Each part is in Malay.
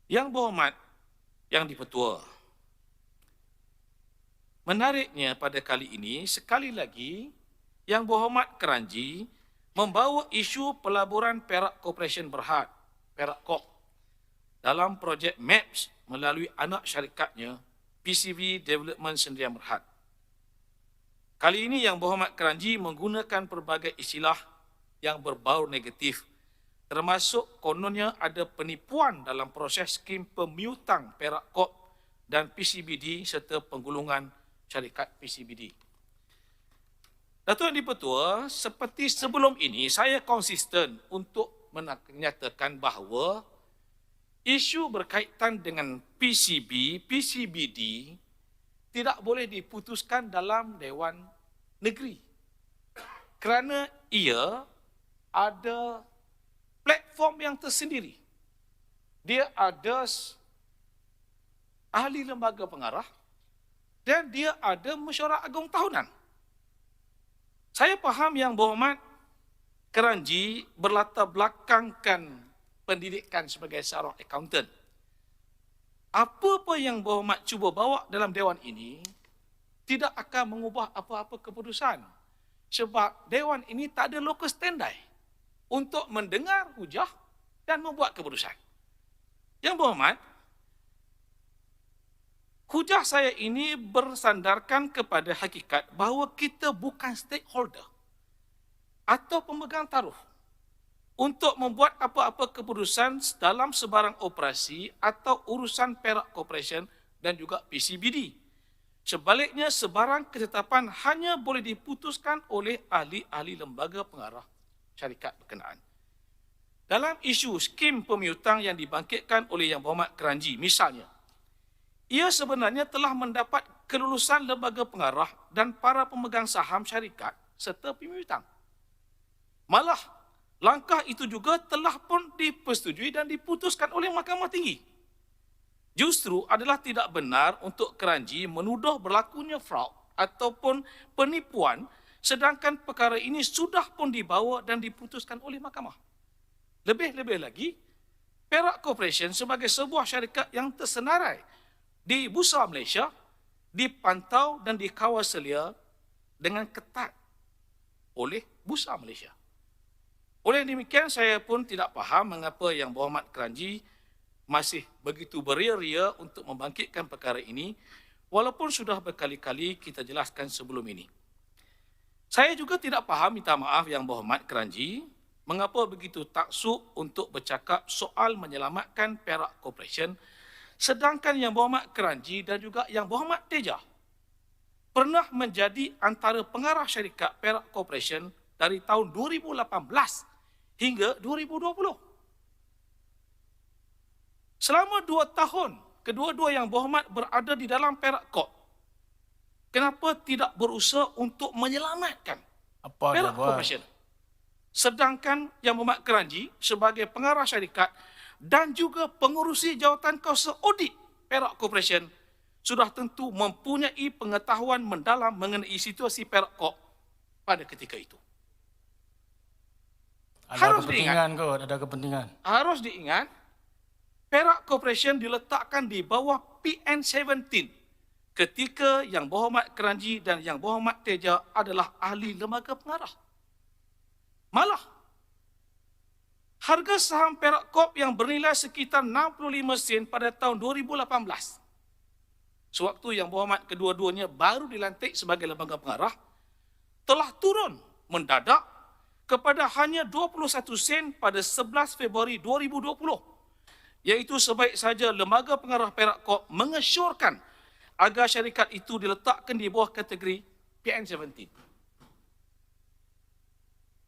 Yang berhormat, Yang Dipertua, menariknya pada kali ini, sekali lagi, Yang Berhormat Kranji membawa isu pelaburan Perak Corporation Berhad, Perak Corp, dalam projek MAPS melalui anak syarikatnya PCV Development Sdn Berhad. Kali ini Yang Berhormat Kranji menggunakan pelbagai istilah yang berbau negatif, termasuk kononnya ada penipuan dalam proses skim pemiutang Perak Corp dan PCBD serta penggulungan syarikat PCBD. Datuk Yang Dipertua, seperti sebelum ini saya konsisten untuk menyatakan bahawa isu berkaitan dengan PCB, PCBD tidak boleh diputuskan dalam Dewan Negeri kerana ia ada platform yang tersendiri. Dia ada ahli lembaga pengarah dan dia ada mesyuarat agung tahunan. Saya faham Yang Berhormat Kranji berlatar belakangkan pendidikan sebagai seorang accountant. Apa-apa Yang Berhormat cuba bawa dalam Dewan ini tidak akan mengubah apa-apa keputusan. Sebab Dewan ini tak ada locus standi untuk mendengar hujah dan membuat keputusan. Yang Berhormat, hujah saya ini bersandarkan kepada hakikat bahawa kita bukan stakeholder atau pemegang taruh untuk membuat apa-apa keputusan dalam sebarang operasi atau urusan Perak Corporation dan juga PCBD. Sebaliknya, sebarang ketetapan hanya boleh diputuskan oleh ahli-ahli lembaga pengarah syarikat berkenaan. Dalam isu skim pemiutang yang dibangkitkan oleh Yang Berhormat Kranji, misalnya, ia sebenarnya telah mendapat kelulusan lembaga pengarah dan para pemegang saham syarikat serta pemiutang. Malah, langkah itu juga telah pun dipersetujui dan diputuskan oleh Mahkamah Tinggi. Justru adalah tidak benar untuk Kranji menuduh berlakunya fraud ataupun penipuan sedangkan perkara ini sudah pun dibawa dan diputuskan oleh Mahkamah. Lebih-lebih lagi, Perak Corporation sebagai sebuah syarikat yang tersenarai di Bursa Malaysia, dipantau dan dikawal selia dengan ketat oleh Bursa Malaysia. Oleh demikian, saya pun tidak faham mengapa Yang Berhormat Kranji masih begitu beria-ria untuk membangkitkan perkara ini, walaupun sudah berkali-kali kita jelaskan sebelum ini. Saya juga tidak faham, minta maaf Yang Berhormat Kranji, mengapa begitu taksub untuk bercakap soal menyelamatkan Perak Corporation, sedangkan Yang Berhormat Kranji dan juga Yang Berhormat Teja pernah menjadi antara pengarah syarikat Perak Corporation dari tahun 2018 hingga 2020. Selama 2 tahun, kedua-dua Yang Berhormat berada di dalam Perak Corp. Kenapa tidak berusaha untuk menyelamatkan Perak Corporation? Sedangkan Yang Berhormat Kranji sebagai pengarah syarikat dan juga pengurusi jawatan kuasa audit Perak Corporation sudah tentu mempunyai pengetahuan mendalam mengenai situasi Perak Corp pada ketika itu. Ada kepentingan kot, ada kepentingan. Harus diingat, Perak Corporation diletakkan di bawah PN17 ketika Yang Berhormat Kranji dan Yang Berhormat Teja adalah ahli lembaga pengarah. Malah, harga saham Perak Corp yang bernilai sekitar 65 sen pada tahun 2018, sewaktu Yang Berhormat kedua-duanya baru dilantik sebagai lembaga pengarah, telah turun mendadak kepada hanya 21 sen pada 11 Februari 2020, iaitu sebaik saja lembaga pengarah Perak Corp mengesyorkan agar syarikat itu diletakkan di bawah kategori PN17.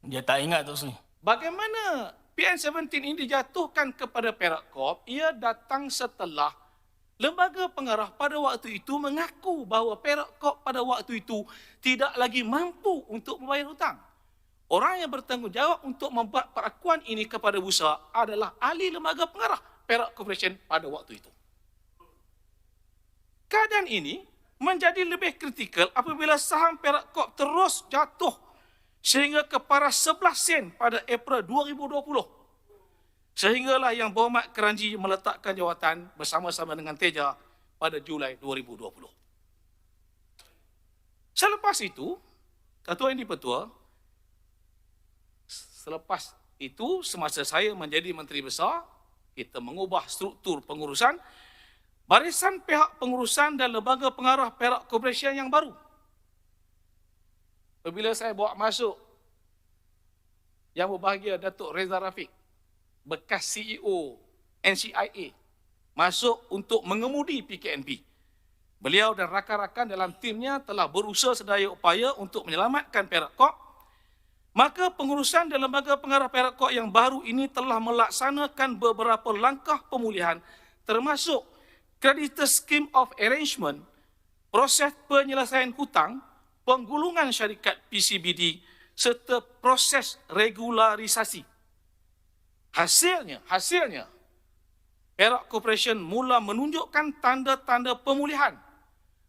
Dia tak ingat tu sini. Bagaimana PN17 ini dijatuhkan kepada Perak Corp? Ia datang setelah lembaga pengarah pada waktu itu mengaku bahawa Perak Corp pada waktu itu tidak lagi mampu untuk membayar hutang. Orang yang bertanggungjawab untuk membuat perakuan ini kepada bursa adalah ahli lembaga pengarah Perak Corporation pada waktu itu. Keadaan ini menjadi lebih kritikal apabila saham Perak Corp terus jatuh sehingga ke paras 11 sen pada April 2020. Sehinggalah Yang Berhormat Keranji meletakkan jawatan bersama-sama dengan Teja pada Julai 2020. Selepas itu, Ketua Yang di-Pertua, selepas itu semasa saya menjadi Menteri Besar, kita mengubah struktur pengurusan, barisan pihak pengurusan dan lembaga pengarah Perak Corporation yang baru. Apabila saya bawa masuk, yang berbahagia Datuk Reza Rafiq, bekas CEO NCIA, masuk untuk mengemudi PKNP. Beliau dan rakan-rakan dalam timnya telah berusaha sedaya upaya untuk menyelamatkan Perak Corp. Maka pengurusan dan lembaga pengarah Perak Corp yang baru ini telah melaksanakan beberapa langkah pemulihan termasuk Creditor Scheme of Arrangement, proses penyelesaian hutang, penggulungan syarikat PCBD serta proses regularisasi. Hasilnya, Perak Corporation mula menunjukkan tanda-tanda pemulihan.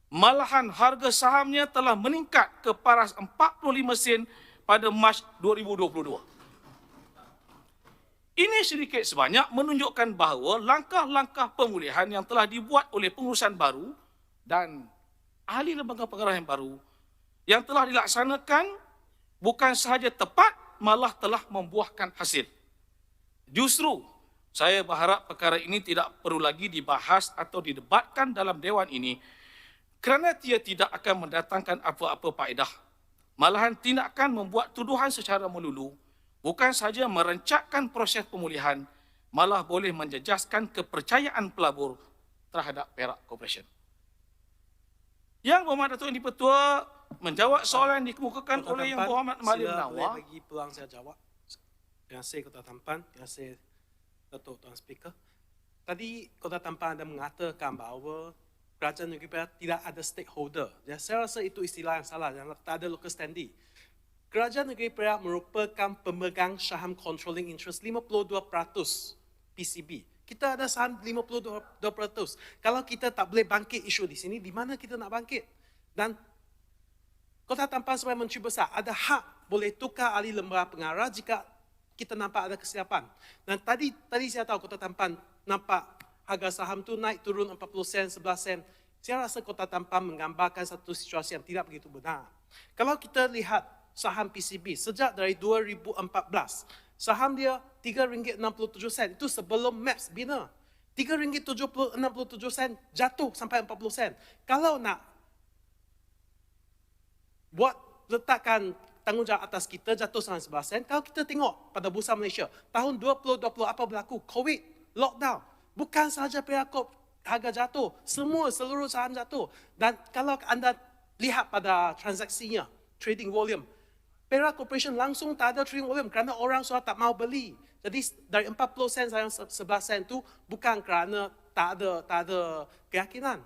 Malahan harga sahamnya telah meningkat ke paras 45 sen pada Mac 2022. Ini sedikit sebanyak menunjukkan bahawa langkah-langkah pemulihan yang telah dibuat oleh pengurusan baru dan ahli lembaga pengarah yang baru yang telah dilaksanakan bukan sahaja tepat, malah telah membuahkan hasil. Justru, saya berharap perkara ini tidak perlu lagi dibahas atau didebatkan dalam Dewan ini kerana ia tidak akan mendatangkan apa-apa faedah. Malahan tindakan membuat tuduhan secara melulu, bukan sahaja merencatkan proses pemulihan, malah boleh menjejaskan kepercayaan pelabur terhadap Perak Corporation. Yang Berhormat Datuk Yang di-Pertua menjawab soalan yang dikemukakan oleh Yang Berhormat Mahathir Sila Nawar. boleh bagi peluang saya jawab. Terima kasih Kota Tampan, terima kasih Datuk Tuan Speaker. Tadi Kota Tampan ada mengatakan bahawa Kerajaan Negeri Perak tidak ada stakeholder. Ya, saya rasa itu istilah yang salah, yang tak ada local standing. Kerajaan Negeri Perak merupakan pemegang saham controlling interest 52% PCB. Kita ada saham 52%. Kalau kita tak boleh bangkit isu di sini, di mana kita nak bangkit? Dan Kota Tampan sebagai Menteri Besar ada hak boleh tukar ahli lembaga pengarah jika kita nampak ada kesilapan. Dan tadi saya tahu Kota Tampan nampak harga saham tu naik turun 40 sen, 11 sen. Saya rasa Kota Tampan menggambarkan satu situasi yang tidak begitu benar. Kalau kita lihat saham PCB sejak dari 2014, saham dia RM3.67, itu sebelum MAPS bina. RM3.67 jatuh sampai 40 sen. Kalau nak buat letakkan tanggungjawab atas kita jatuh sampai 11 sen, kalau kita tengok pada Bursa Malaysia, tahun 2020 apa berlaku? COVID, lockdown. Bukan sahaja Perak Corp harga jatuh, seluruh saham jatuh. Dan kalau anda lihat pada transaksinya, trading volume, Perak Corporation langsung tak ada trading volume kerana orang sudah tak mau beli. Jadi dari 40 sen sampai 11 sen itu bukan kerana tak ada keyakinan.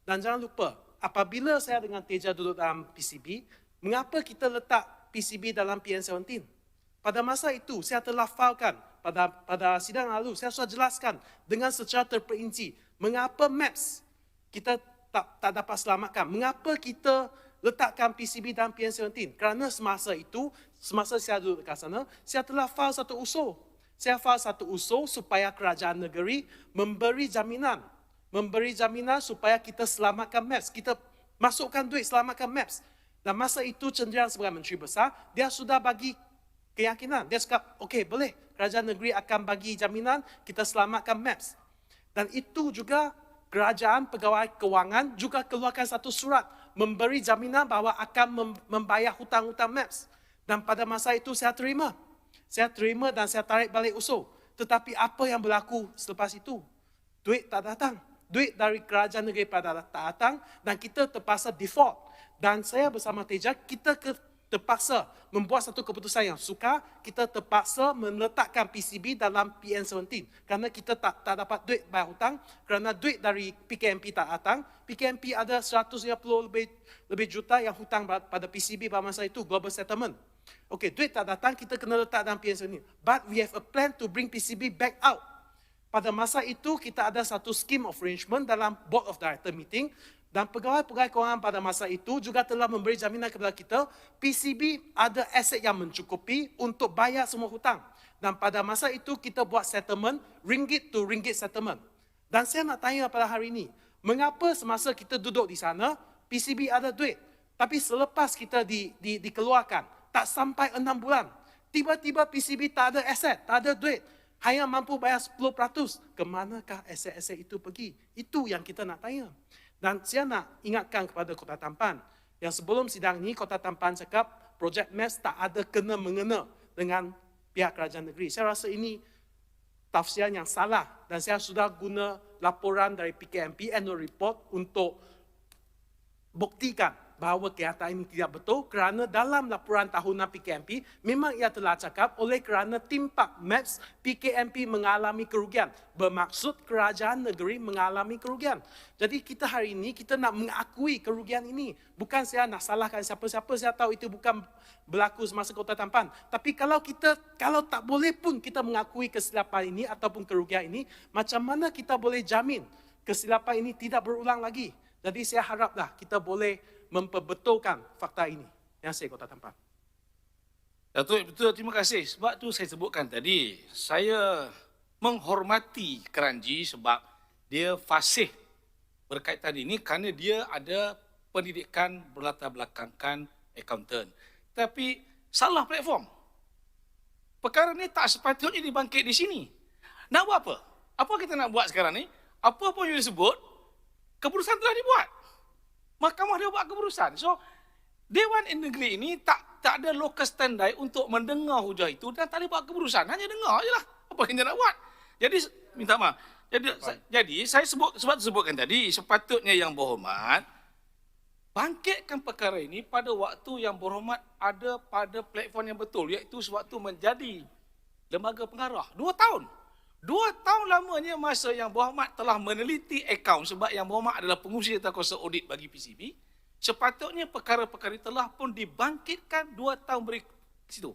Dan jangan lupa, apabila saya dengan Teja duduk dalam PCB, mengapa kita letak PCB dalam PN17? Pada masa itu, saya telah filekan pada sidang lalu, saya sudah jelaskan dengan secara terperinci mengapa MAPS kita tak dapat selamatkan. Mengapa kita letakkan PCB dalam PN17? Kerana semasa itu, semasa saya duduk dekat sana, saya telah file satu usul. Saya file satu usul supaya kerajaan negeri memberi jaminan supaya kita selamatkan MAPS. Kita masukkan duit selamatkan MAPS. Dan masa itu cenderung sebagai Menteri Besar, dia sudah bagi keyakinan. Dia cakap, okey boleh, kerajaan negeri akan bagi jaminan, kita selamatkan MAPS. Dan itu juga kerajaan pegawai kewangan juga keluarkan satu surat memberi jaminan bahawa akan membayar hutang-hutang MAPS. Dan pada masa itu saya terima. Saya terima dan saya tarik balik usul. Tetapi apa yang berlaku selepas itu? Duit tak datang. Duit dari kerajaan negeri pada tak datang dan kita terpaksa default. Dan saya bersama Teja, kita terpaksa membuat satu keputusan yang sukar, kita terpaksa meletakkan PCB dalam PN17 kerana kita tak dapat duit bayar hutang, kerana duit dari PKMP tak datang. PKMP ada 150 lebih juta yang hutang pada PCB pada masa itu, global settlement. Okey, duit tak datang, kita kena letak dalam PN17. But we have a plan to bring PCB back out. Pada masa itu, kita ada satu scheme of arrangement dalam board of director meeting. Dan pegawai-pegawai kewangan pada masa itu juga telah memberi jaminan kepada kita, PCB ada aset yang mencukupi untuk bayar semua hutang. Dan pada masa itu kita buat settlement, ringgit to ringgit settlement. Dan saya nak tanya pada hari ini, mengapa semasa kita duduk di sana, PCB ada duit, tapi selepas kita dikeluarkan, tak sampai 6 bulan, tiba-tiba PCB tak ada aset, tak ada duit, hanya mampu bayar 10%. Ke manakah aset-aset itu pergi? Itu yang kita nak tanya. Dan saya nak ingatkan kepada Kota Tampan, yang sebelum sidang ini, Kota Tampan cakap, projek MAPS tak ada kena-mengena dengan pihak kerajaan negeri. Saya rasa ini tafsiran yang salah dan saya sudah guna laporan dari PKMP annual report untuk buktikan bahawa kenyataan ini tidak betul kerana dalam laporan tahunan PKMP memang ia telah cakap oleh kerana timpak MAPS PKMP mengalami kerugian. Bermaksud kerajaan negeri mengalami kerugian. Jadi kita hari ini kita nak mengakui kerugian ini. Bukan saya nak salahkan siapa-siapa, saya tahu itu bukan berlaku semasa Kota Tampan. Tapi kalau tak boleh pun kita mengakui kesilapan ini ataupun kerugian ini, macam mana kita boleh jamin kesilapan ini tidak berulang lagi? Jadi saya haraplah kita boleh memperbetulkan fakta ini. Yang saya Kota Tampan. Datuk, betul, terima kasih. Sebab tu saya sebutkan tadi, saya menghormati Kranji sebab dia fasih berkaitan ini kerana dia ada pendidikan berlatar belakangkan accountant. Tapi salah platform. Perkara ni tak sepatutnya dibangkit di sini. Nak buat apa? Apa kita nak buat sekarang ni? Apa pun yang disebut, keputusan telah dibuat. Mahkamah dia buat keputusan. So, Dewan Negeri ini tak ada locus standi untuk mendengar hujah itu dan tak boleh buat keputusan. Hanya dengar je lah. Apa yang dia nak buat? Jadi, minta maaf. Jadi saya sebutkan tadi, sepatutnya Yang Berhormat bangkitkan perkara ini pada waktu Yang Berhormat ada pada platform yang betul, iaitu sewaktu menjadi lembaga pengarah. 2 tahun. 2 tahun lamanya masa Yang Berhormat telah meneliti akaun sebab Yang Berhormat adalah pengurusi tatakuasa audit bagi PCB. Sepatutnya perkara-perkara telah pun dibangkitkan 2 tahun berikut situ.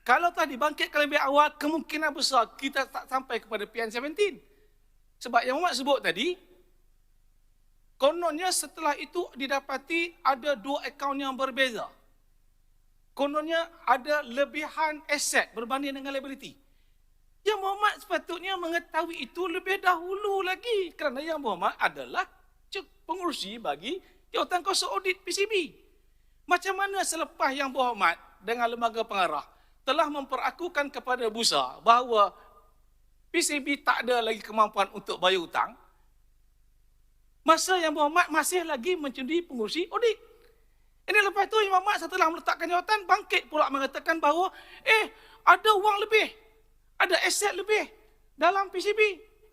Kalau telah dibangkitkan lebih awal, kemungkinan besar kita tak sampai kepada PN17. Sebab Yang Berhormat sebut tadi, kononnya setelah itu didapati ada 2 akaun yang berbeza. Kononnya ada lebihan aset berbanding dengan liability. Yang Berhormat sepatutnya mengetahui itu lebih dahulu lagi kerana Yang Berhormat adalah pengurusi bagi Jawatankuasa Audit PCB. Macam mana selepas Yang Berhormat dengan lembaga pengarah telah memperakukan kepada Busa bahawa PCB tak ada lagi kemampuan untuk bayar hutang, masa Yang Berhormat masih lagi menjadi pengurusi audit. Ini lepas tu Yang Berhormat setelah meletakkan jawatan bangkit pula mengatakan bahawa ada wang lebih, ada aset lebih dalam PCB.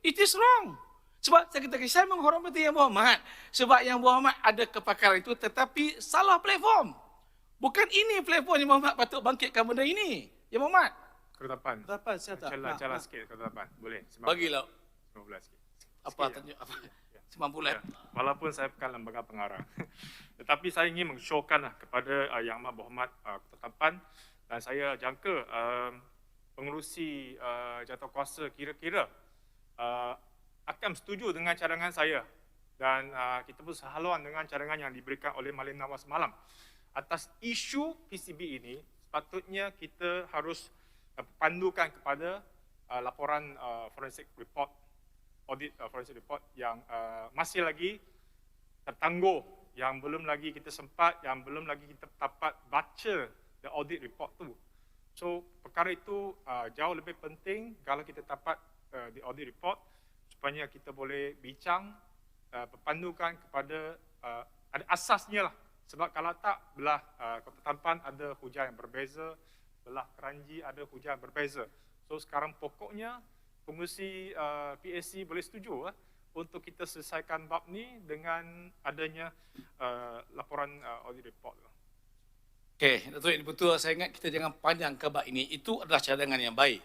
It is wrong. Sebab saya menghormati Yang Berhormat. Sebab Yang Berhormat ada kepakaran itu tetapi salah platform. Bukan ini platform Yang Berhormat patut bangkitkan benda ini. Yang Berhormat. Kota Tampan. Kota Tampan saya tak. Calah sikit Kota Tampan. Boleh? 19. Bagilah. 19 sikit. Apa tunjuk apa? 90. Ya. Walaupun saya bukan lembaga pengarah. Tetapi saya ingin meng-showkan kepada Yang Amat Berhormat Kota Tampan dan saya jangka pengerusi jawatankuasa kira-kira akan setuju dengan cadangan saya dan kita pun sehaluan dengan cadangan yang diberikan oleh Malin Nawaz semalam. Atas isu PCB ini, sepatutnya kita harus pandukan kepada laporan forensic report, audit forensic report yang masih lagi tertangguh, yang belum lagi kita sempat, yang belum lagi kita dapat baca the audit report tu. So, perkara itu jauh lebih penting kalau kita dapat the audit report supaya kita boleh bincang, berpandukan kepada ada asasnya lah. Sebab kalau tak, belah Kota Tampan ada hujah yang berbeza, belah Kranji ada hujah yang berbeza. So sekarang pokoknya pengurusi PAC boleh setuju untuk kita selesaikan bab ni dengan adanya laporan audit report. Okey, Datuk, ini betul. Saya ingat kita jangan panjang ke bab ini. Itu adalah cadangan yang baik.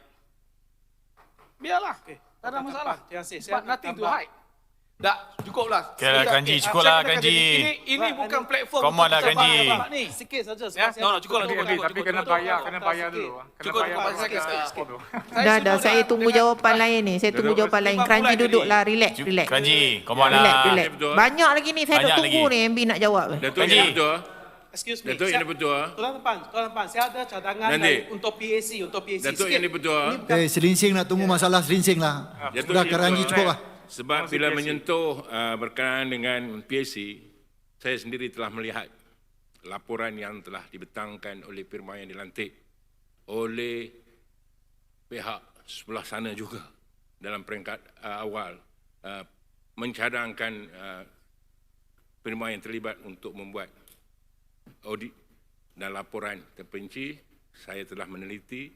Biarlah. Okey, Tak ada Kota masalah. Tampan, terima kasih. Sebab nothing to hide. Tak, cukuplah. Okeylah, Kranji, cukuplah, Kranji. Ini bukan platform Come on lah, untuk Kranji. berdebat ni. Sikit saja. Ya, no, cukuplah. Tapi kena bayar dulu. Cukup, sikit. Dah, saya tunggu jawapan lain ni. Saya tunggu jawapan lain. Kranji duduklah, relax. Kranji, come on Relax, lah. relax. Banyak lagi ni, saya Banyak nak tunggu lagi. ni MB nak jawab. Datuk Kranji. betul. excuse me. Datuk Yang di-Pertua. Tuan Pan, saya ada cadangan Nanti. untuk PAC, Datuk Yang di-Pertua. Ini bukan Selinsing nak tunggu masalah selinsing lah. Datuk Sudah Yang Keranji di-Pertua. cukup lah. Sebab Masih bila PAC. menyentuh berkenaan dengan PAC, saya sendiri telah melihat laporan yang telah dibentangkan oleh firma yang dilantik oleh pihak sebelah sana juga dalam peringkat awal mencadangkan firma yang terlibat untuk membuat audit dan laporan terperinci. Saya telah meneliti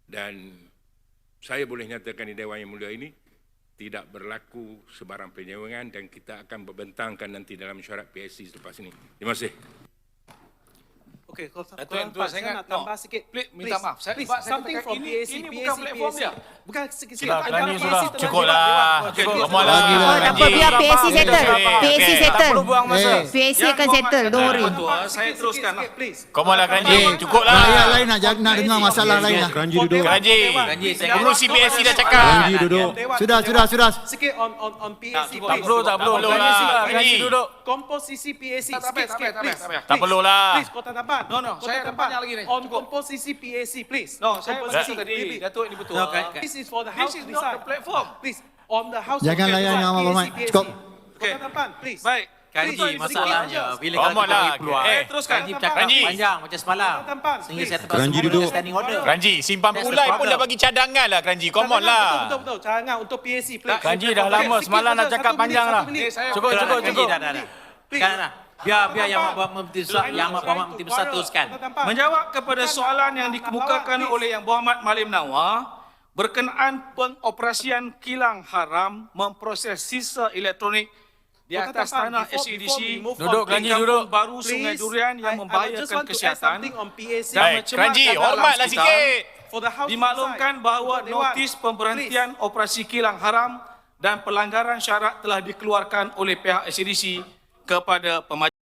dan saya boleh nyatakan di Dewan Yang Mulia ini tidak berlaku sebarang penyelewengan dan kita akan membentangkan nanti dalam mesyuarat PSC selepas ini. Terima kasih. Okey, Datuk Yang Tua, saya nak ingat, tambah sikit. Please, minta maaf. Saya- Please, sebab saya something katakan from ini- PAC, ini PAC, bukan platform PAC. dia. Bukan sikit-sikit. Sudah, Antara Keranji PAC sudah. telah Cukup dewan. lah. Okey, Cukup. okey. Come on lah. Lagi lah. Oh, tak apa, biar PAC settle. PAC settle. Tak perlu buang masa. PAC akan settle, don't worry. Tua, saya teruskan lah. Please. Come on lah Keranji. Cukup lah. Rakyat lain nak dengar masalah lain lah. Keranji duduk. Keranji. Pengurusi PAC dah cakap. Keranji duduk. Sudah. Sikit on PAC. cukup. Tak perlu lah. Keranji duduk. Komposisi PAC. Tak payah, Sikit, please. Tak perlulah. Please, Kota Tampan. No, Kota saya ada Tampan. banyak lagi ni. On Cukup. komposisi PAC, please. No, saya Komposisi, berkata tadi, please. Datuk Yang di-Pertua. This is for the house This is to not decide. the platform. Please, on the house. Jangan to layan decide. dengan Abang PAC, Mat. PAC. Cukup. Okey. Kota Tampan, please. Baik. Kanji, Itu masalahnya bila Come on lah. keluar. teruskan. Kanji bercakap Kanji. panjang macam semalam. Kota Tampan, Sehingga please. saya terpaksa membuat standing order. Keranji, simpan That's the pulai pun problem. dah bagi cadangan lah Keranji. Come on lah. Betul. Cadangan untuk PAC, please. Kanji dah lama semalam nak cakap panjang lah. Cukup. Kanji dah. Kan dah. Biar yang Mak Menteri Besar, Menteri Besar teruskan. Menjawab kepada soalan yang dikemukakan oleh Yang Berhormat Malim Nawar berkenaan pengoperasian kilang haram memproses sisa elektronik di atas tanah SEDC Duduk, di Keranji, Kampung duduk. Baru Sungai Durian yang membahayakan kesihatan dan Baik, mencemarkan Keranji, alam hormatlah sekitar. sikit. Dimaklumkan bahawa notis pemberhentian operasi kilang haram dan pelanggaran syarat telah dikeluarkan oleh pihak SEDC kepada pemajin.